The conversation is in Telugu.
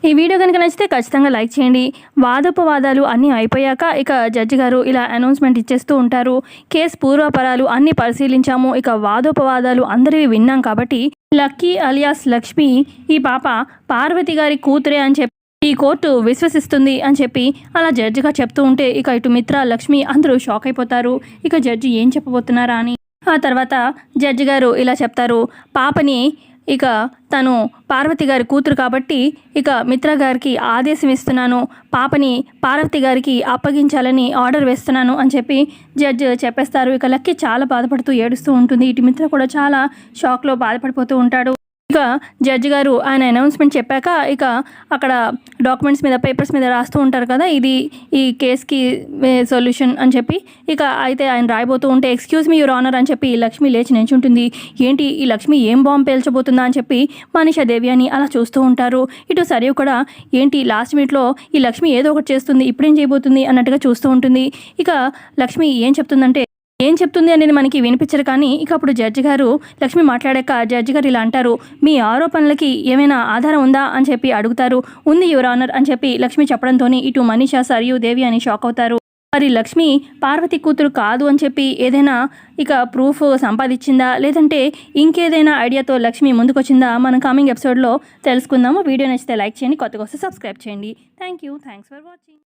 ఈ వీడియో కనుక నచ్చితే ఖచ్చితంగా లైక్ చేయండి. వాదోపవాదాలు అన్నీ అయిపోయాక ఇక జడ్జి గారు ఇలా అనౌన్స్మెంట్ ఇచ్చేస్తూ ఉంటారు. కేసు పూర్వాపరాలు అన్నీ పరిశీలించాము, ఇక వాదోపవాదాలు అందరివి విన్నాం కాబట్టి లక్కీ అలియాస్ లక్ష్మి ఈ పాప పార్వతి గారి కూతురే అని చెప్పి ఈ కోర్టు విశ్వసిస్తుంది అని చెప్పి అలా జడ్జిగా చెప్తూ ఉంటే ఇక ఇటు మిత్ర లక్ష్మి అందరూ షాక్ అయిపోతారు. ఇక జడ్జి ఏం చెప్పబోతున్నారా అని. ఆ తర్వాత జడ్జి గారు ఇలా చెప్తారు, పాపని ఇక తను పార్వతి గారి కూతురు కాబట్టి ఇక మిత్ర గారికి ఆదేశం ఇస్తున్నాను, పాపని పార్వతి గారికి అప్పగించాలని ఆర్డర్ వేస్తున్నాను అని చెప్పి జడ్జి చెప్పేస్తారు. ఇక లక్కీ చాలా బాధపడుతూ ఏడుస్తూ ఉంటుంది. ఇటు మిత్ర కూడా చాలా షాక్లో బాధపడిపోతూ ఉంటాడు. ఇక జడ్జి గారు ఆయన అనౌన్స్మెంట్ చెప్పాక ఇక అక్కడ డాక్యుమెంట్స్ మీద పేపర్స్ మీద రాస్తూ ఉంటారు కదా, ఇది ఈ కేసుకి సొల్యూషన్ అని చెప్పి ఇక అయితే ఆయన రాయబోతూ ఉంటే ఎక్స్క్యూజ్ మీ యువర్ ఆనర్ అని చెప్పి లక్ష్మి లేచి నించుంటుంది. ఏంటి ఈ లక్ష్మి ఏం బాంబు పేల్చబోతుందా అని చెప్పి మనీషా దేవి అని అలా చూస్తూ ఉంటారు. ఇటు సరియు కూడా ఏంటి లాస్ట్ మినిట్లో ఈ లక్ష్మి ఏదో ఒకటి చేస్తుంది, ఇప్పుడేం చేయబోతుంది అన్నట్టుగా చూస్తూ ఉంటుంది. ఇక లక్ష్మి ఏం చెప్తుంది అనేది మనకి వినిపించరు. కానీ ఇక అప్పుడు జడ్జి గారు లక్ష్మి మాట్లాడాక జడ్జి గారు ఇలా అంటారు, మీ ఆరోపణలకి ఏమైనా ఆధారం ఉందా అని చెప్పి అడుగుతారు. ఉంది యువర్ ఆనర్ అని చెప్పి లక్ష్మి చెప్పడంతో ఇటు మనీషా సరియు దేవి అని షాక్ అవుతారు. మరి లక్ష్మి పార్వతి కూతురు కాదు అని చెప్పి ఏదైనా ఇక ప్రూఫ్ సంపాదించిందా లేదంటే ఇంకేదైనా ఐడియాతో లక్ష్మి ముందుకొచ్చిందా మనం కమింగ్ ఎపిసోడ్లో తెలుసుకుందాము. వీడియో నచ్చితే లైక్ చేయండి, కొత్తగా వస్తే సబ్స్క్రైబ్ చేయండి. Thanks for watching.